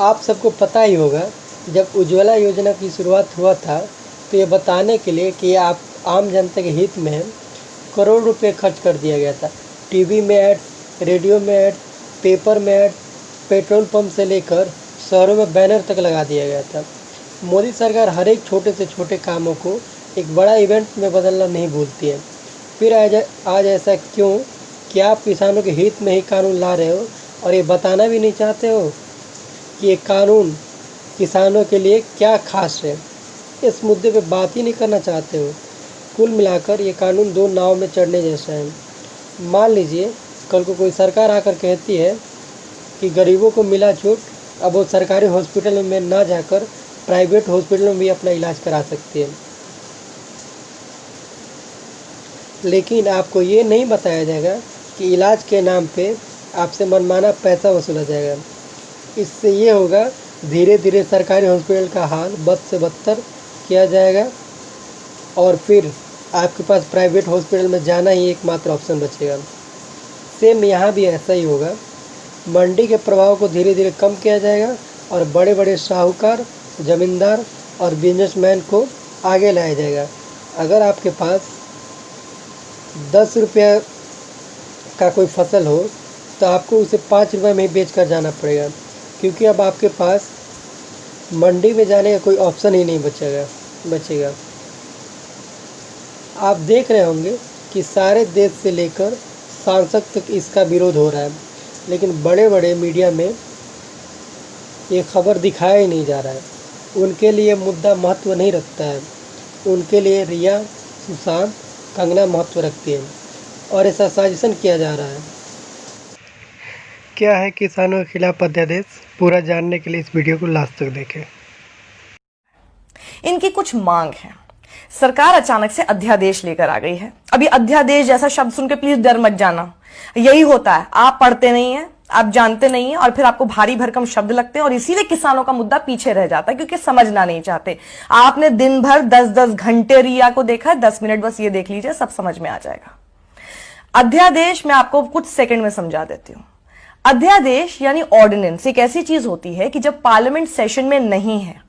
आप सबको पता ही होगा, जब उज्ज्वला योजना की शुरुआत हुआ था तो ये बताने के लिए कि आप आम जनता के हित में करोड़ रुपए खर्च कर दिया गया था। टीवी में ऐड, रेडियो में ऐड, पेपर में ऐड, पेट्रोल पंप से लेकर शहरों में बैनर तक लगा दिया गया था। मोदी सरकार हर एक छोटे से छोटे कामों को एक बड़ा इवेंट में बदलना नहीं भूलती है। फिर आज ऐसा क्यों कि आप किसानों के हित में ही कानून ला रहे हो और ये बताना भी नहीं चाहते हो कि ये कानून किसानों के लिए क्या खास है। इस मुद्दे पे बात ही नहीं करना चाहते हो। कुल मिलाकर ये कानून दो नाव में चढ़ने जैसा है। मान लीजिए कल को कोई सरकार आकर कहती है कि गरीबों को मिला छूट, अब वो सरकारी हॉस्पिटल में ना जाकर प्राइवेट हॉस्पिटल में भी अपना इलाज करा सकती है। लेकिन आपको ये नहीं बताया जाएगा कि इलाज के नाम पे आपसे मनमाना पैसा वसूला जाएगा। इससे ये होगा, धीरे धीरे सरकारी हॉस्पिटल का हाल बद से बदतर किया जाएगा और फिर आपके पास प्राइवेट हॉस्पिटल में जाना ही एकमात्र ऑप्शन बचेगा। सेम यहाँ भी ऐसा ही होगा। मंडी के प्रभाव को धीरे धीरे कम किया जाएगा और बड़े बड़े साहूकार, ज़मींदार और बिजनेसमैन को आगे लाया जाएगा। अगर आपके पास 10 रुपये का कोई फसल हो तो आपको उसे 5 रुपये में ही बेच कर जाना पड़ेगा, क्योंकि अब आपके पास मंडी में जाने का कोई ऑप्शन ही नहीं बचेगा। आप देख रहे होंगे कि सारे देश से लेकर सांसद तक इसका विरोध हो रहा है, लेकिन बड़े बड़े मीडिया में ये खबर दिखाया ही नहीं जा रहा है। उनके लिए मुद्दा महत्व नहीं रखता है। उनके लिए रिया, सुशांत, कंगना महत्व रखती है और ऐसा साजिशन किया जा रहा है। क्या है किसानों के खिलाफ अध्यादेश, पूरा जानने के लिए इस वीडियो को लास्ट तक देखें। इनकी कुछ मांग है। सरकार अचानक से अध्यादेश लेकर आ गई है। अभी अध्यादेश जैसा शब्द सुन के प्लीज डर मत जाना। यही होता है, आप पढ़ते नहीं हैं, आप जानते नहीं हैं और फिर आपको भारी भरकम शब्द लगते हैं और इसीलिए किसानों का मुद्दा पीछे रह जाता है, क्योंकि समझना नहीं चाहते। आपने दिन भर 10-10 घंटे रिया को देखा है, 10 मिनट बस ये देख लीजिए, सब समझ में आ जाएगा। अध्यादेश मैं आपको कुछ सेकंड में समझा देती हूं। अध्यादेश यानी ऑर्डिनेंस एक ऐसी चीज होती है कि जब पार्लियामेंट सेशन में नहीं है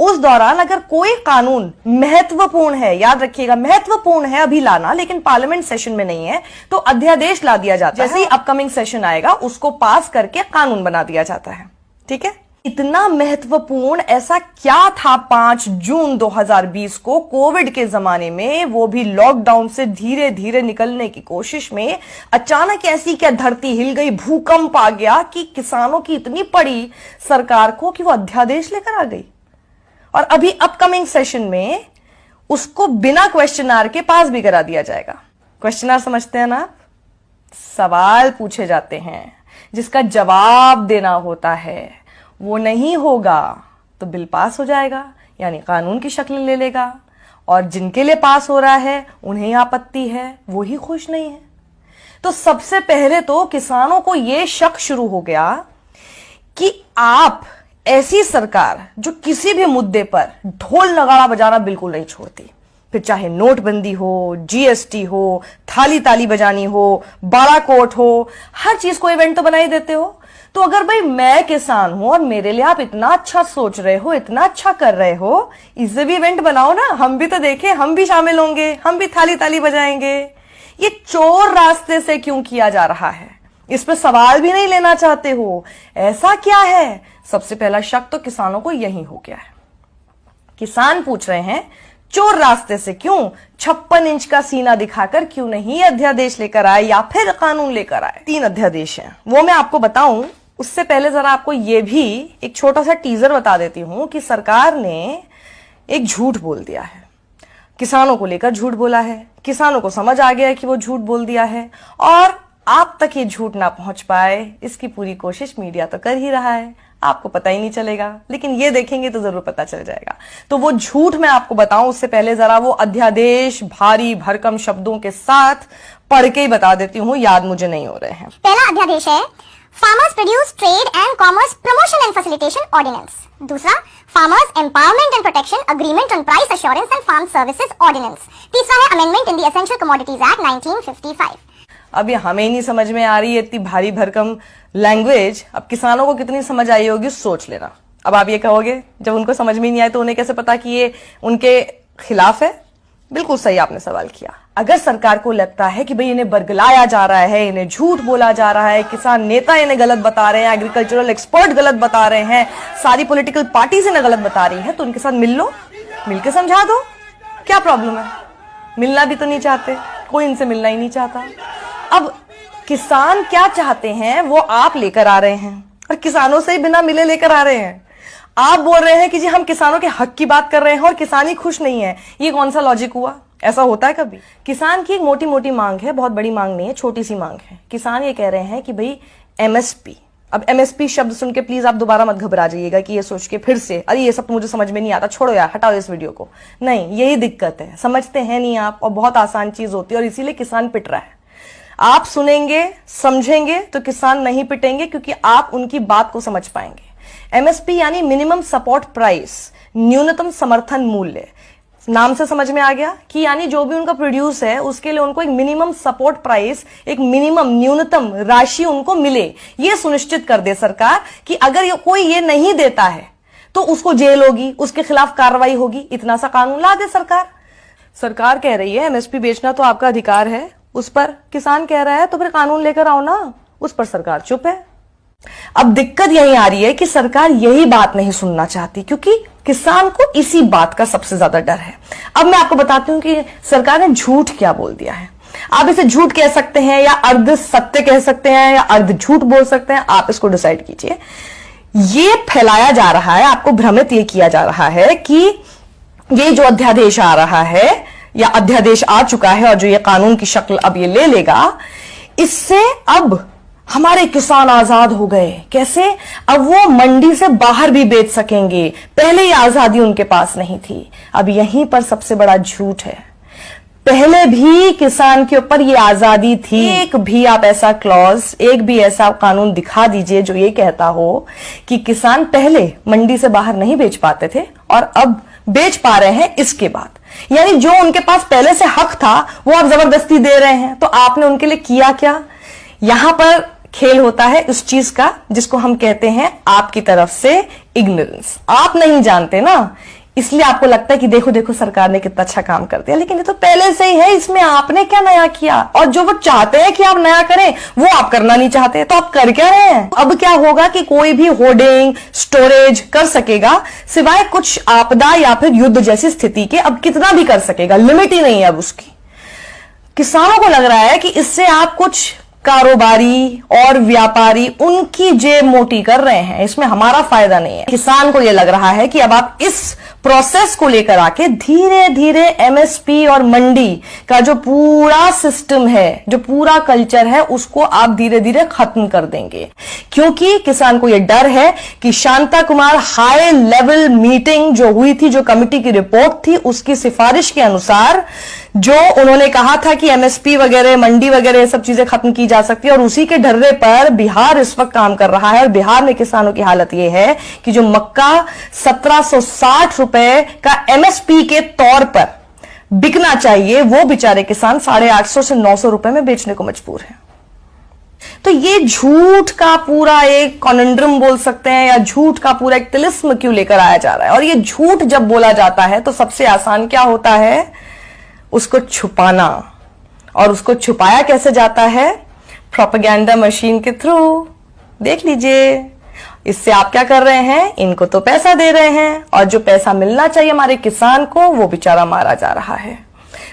उस दौरान अगर कोई कानून महत्वपूर्ण है, याद रखिएगा महत्वपूर्ण है अभी लाना, लेकिन पार्लियामेंट सेशन में नहीं है, तो अध्यादेश ला दिया जाता है। जैसे ही अपकमिंग सेशन आएगा उसको पास करके कानून बना दिया जाता है। ठीक है, इतना महत्वपूर्ण ऐसा क्या था 5 जून 2020 को कोविड के जमाने में, वो भी लॉकडाउन से धीरे धीरे निकलने की कोशिश में, अचानक ऐसी क्या धरती हिल गई, भूकंप आ गया कि किसानों की इतनी पड़ी सरकार को कि वो अध्यादेश लेकर आ गई। और अभी अपकमिंग सेशन में उसको बिना क्वेश्चन के पास भी करा दिया जाएगा। क्वेश्चन समझते हैं ना आप? सवाल पूछे जाते हैं जिसका जवाब देना होता है, वो नहीं होगा तो बिल पास हो जाएगा, यानी कानून की शक्ल ले लेगा और जिनके लिए पास हो रहा है उन्हें आपत्ति है, वो ही खुश नहीं है। तो सबसे पहले तो किसानों को यह शक शुरू हो गया कि आप ऐसी सरकार जो किसी भी मुद्दे पर ढोल नगाड़ा बजाना बिल्कुल नहीं छोड़ती, फिर चाहे नोटबंदी हो, जीएसटी हो, थाली ताली बजानी हो, बड़ा कोर्ट हो, हर चीज को इवेंट तो बना ही देते हो। तो अगर भाई मैं किसान हूं और मेरे लिए आप इतना अच्छा सोच रहे हो, इतना अच्छा कर रहे हो, इसे भी इवेंट बनाओ ना, हम भी तो देखें, हम भी शामिल होंगे, हम भी थाली ताली बजाएंगे। ये चोर रास्ते से क्यों किया जा रहा है, इस पर सवाल भी नहीं लेना चाहते हो, ऐसा क्या है? सबसे पहला शक तो किसानों को यही हो गया है। किसान पूछ रहे हैं चोर रास्ते से क्यों, 56 इंच का सीना दिखाकर क्यों नहीं अध्यादेश लेकर आए या फिर कानून लेकर आए। 3 अध्यादेश हैं, वो मैं आपको बताऊं उससे पहले जरा आपको ये भी एक छोटा सा टीजर बता देती हूं कि सरकार ने एक झूठ बोल दिया है, किसानों को लेकर झूठ बोला है। किसानों को समझ आ गया है कि वो झूठ बोल दिया है और आप तक ये झूठ ना पहुंच पाए, इसकी पूरी कोशिश मीडिया तो कर ही रहा है, आपको पता ही नहीं चलेगा, लेकिन ये देखेंगे तो जरूर पता चल जाएगा। तो वो झूठ मैं आपको बताऊं उससे पहले जरा वो अध्यादेश भारी भरकम शब्दों के साथ पढ़ के ही बता देती हूँ, याद मुझे नहीं हो रहे हैं। पहला अध्यादेश है farmers produce trade and commerce promotion and facilitation ordinance. दूसरा farmers empowerment and protection agreement on price assurance and farm services ordinance. तीसरा है amendment in the essential commodities act 1955। अब ये हमें नहीं समझ में आ रही है इतनी भारी भरकम लैंग्वेज, अब किसानों को कितनी समझ आई होगी सोच लेना। अब आप ये कहोगे जब उनको समझ में नहीं आए तो उन्हें कैसे पता कि ये उनके खिलाफ है? बिल्कुल सही आपने सवाल किया। अगर सरकार को लगता है कि भाई इन्हें बरगलाया जा रहा है, इन्हें झूठ बोला जा रहा है, किसान नेता इन्हें गलत बता रहे हैं, एग्रीकल्चरल एक्सपर्ट गलत बता रहे हैं, सारी पॉलिटिकल पार्टीज इन्हें गलत बता रही है, तो उनके साथ मिल लो, मिलकर समझा दो, क्या प्रॉब्लम है? मिलना भी तो नहीं चाहते, कोई इनसे मिलना ही नहीं चाहता। अब किसान क्या चाहते हैं वो आप लेकर आ रहे हैं और किसानों से ही बिना मिले लेकर आ रहे हैं। आप बोल रहे हैं कि जी हम किसानों के हक की बात कर रहे हैं और किसान ही खुश नहीं है। ये कौन सा लॉजिक हुआ? ऐसा होता है कभी? किसान की एक मोटी मोटी मांग है, बहुत बड़ी मांग नहीं है, छोटी सी मांग है। किसान ये कह रहे हैं कि भाई एमएसपी, अब एमएसपी शब्द सुन के प्लीज आप दोबारा मत घबरा जाइएगा कि ये सोच के फिर से अरे ये सब तो मुझे समझ में नहीं आता, छोड़ो यार, हटाओ इस वीडियो को। नहीं, यही दिक्कत है, समझते हैं नहीं आप, और बहुत आसान चीज होती है और इसीलिए किसान पिट रहा है। आप सुनेंगे समझेंगे तो किसान नहीं पिटेंगे, क्योंकि आप उनकी बात को समझ पाएंगे। एमएसपी यानी मिनिमम सपोर्ट प्राइस, न्यूनतम समर्थन मूल्य। नाम से समझ में आ गया कि यानी जो भी उनका प्रोड्यूस है उसके लिए उनको एक मिनिमम सपोर्ट प्राइस, एक मिनिमम न्यूनतम राशि उनको मिले। ये सुनिश्चित कर दे सरकार कि अगर कोई ये नहीं देता है तो उसको जेल होगी, उसके खिलाफ कार्रवाई होगी। इतना सा कानून ला दे सरकार। सरकार कह रही है एमएसपी बेचना तो आपका अधिकार है, उस पर किसान कह रहा है तो फिर कानून लेकर आओ ना, उस पर सरकार चुप है। अब दिक्कत यही आ रही है कि सरकार यही बात नहीं सुनना चाहती, क्योंकि किसान को इसी बात का सबसे ज्यादा डर है। अब मैं आपको बताती हूं कि सरकार ने झूठ क्या बोल दिया है। आप इसे झूठ कह सकते हैं या अर्ध सत्य कह सकते हैं या अर्ध झूठ बोल सकते हैं, आप इसको डिसाइड कीजिए। ये फैलाया जा रहा है, आपको भ्रमित ये किया जा रहा है कि ये जो अध्यादेश आ रहा है या अध्यादेश आ चुका है और जो ये कानून की शक्ल अब ये ले लेगा, इससे अब हमारे किसान आजाद हो गए। कैसे? अब वो मंडी से बाहर भी बेच सकेंगे। पहले ये आजादी उनके पास नहीं थी। अब यहीं पर सबसे बड़ा झूठ है, पहले भी किसान के ऊपर ये आजादी थी। एक भी आप ऐसा क्लॉज, एक भी ऐसा कानून दिखा दीजिए जो ये कहता हो कि किसान पहले मंडी से बाहर नहीं बेच पाते थे और अब बेच पा रहे हैं इसके बाद। यानी जो उनके पास पहले से हक था वो आप जबरदस्ती दे रहे हैं। तो आपने उनके लिए किया क्या? यहां पर खेल होता है उस चीज का जिसको हम कहते हैं आपकी तरफ से इग्नोरेंस। आप नहीं जानते ना, इसलिए आपको लगता है कि देखो देखो सरकार ने कितना अच्छा काम कर दिया, लेकिन ये तो पहले से ही है, इसमें आपने क्या नया किया? और जो वो चाहते हैं कि आप नया करें वो आप करना नहीं चाहते, तो आप कर क्या रहे हैं? अब क्या होगा कि कोई भी होर्डिंग स्टोरेज कर सकेगा सिवाय कुछ आपदा या फिर युद्ध जैसी स्थिति के। अब कितना भी कर सकेगा, लिमिट ही नहीं है अब उसकी। किसानों को लग रहा है कि इससे आप कुछ कारोबारी और व्यापारी उनकी जेब मोटी कर रहे हैं, इसमें हमारा फायदा नहीं है। किसान को यह लग रहा है कि अब आप इस प्रोसेस को लेकर आके धीरे धीरे एमएसपी और मंडी का जो पूरा सिस्टम है, जो पूरा कल्चर है, उसको आप धीरे धीरे खत्म कर देंगे। क्योंकि किसान को यह डर है कि Shanta Kumar high level meeting जो हुई थी, जो कमिटी की रिपोर्ट थी, उसकी सिफारिश के अनुसार जो उन्होंने कहा था कि एमएसपी वगैरह, मंडी वगैरह ये सब चीजें खत्म की जा सकती है, और उसी के ढर्रे पर बिहार इस वक्त काम कर रहा है। और बिहार में किसानों की हालत यह है कि जो मक्का 1760 रुपए का एमएसपी के तौर पर बिकना चाहिए, वो बेचारे किसान 850 से 900 रुपए में बेचने को मजबूर है। तो ये झूठ का पूरा एक कॉन्ड्रम बोल सकते हैं, या झूठ का पूरा एक तिलिस्म क्यों लेकर आया जा रहा है? और ये झूठ जब बोला जाता है तो सबसे आसान क्या होता है? उसको छुपाना। और उसको छुपाया कैसे जाता है? प्रोपेगेंडा मशीन के थ्रू। देख लीजिए, इससे आप क्या कर रहे हैं? इनको तो पैसा दे रहे हैं, और जो पैसा मिलना चाहिए हमारे किसान को वो बेचारा मारा जा रहा है।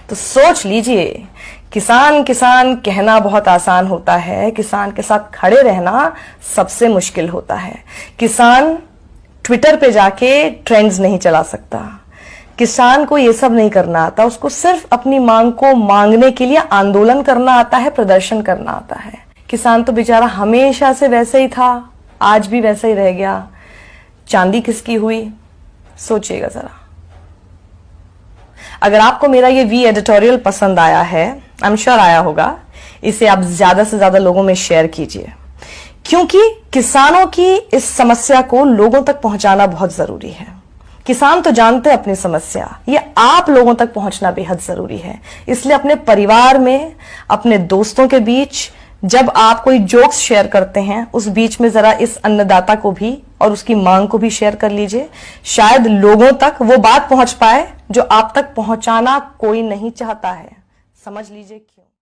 तो सोच लीजिए, किसान किसान कहना बहुत आसान होता है, किसान के साथ खड़े रहना सबसे मुश्किल होता है। किसान ट्विटर पे जाके ट्रेंड्स नहीं चला सकता, किसान को ये सब नहीं करना आता, उसको सिर्फ अपनी मांग को मांगने के लिए आंदोलन करना आता है, प्रदर्शन करना आता है। किसान तो बेचारा हमेशा से वैसे ही था, आज भी वैसे ही रह गया। चांदी किसकी हुई? सोचिएगा जरा। अगर आपको मेरा ये वी एडिटोरियल पसंद आया है, आई एम श्योर आया होगा, इसे आप ज्यादा से ज्यादा लोगों में शेयर कीजिए, क्योंकि किसानों की इस समस्या को लोगों तक पहुंचाना बहुत जरूरी है। किसान तो जानते हैं अपनी समस्या, ये आप लोगों तक पहुंचना बेहद जरूरी है। इसलिए अपने परिवार में, अपने दोस्तों के बीच जब आप कोई जोक्स शेयर करते हैं, उस बीच में जरा इस अन्नदाता को भी और उसकी मांग को भी शेयर कर लीजिए। शायद लोगों तक वो बात पहुंच पाए जो आप तक पहुंचाना कोई नहीं चाहता है। समझ लीजिए क्यों।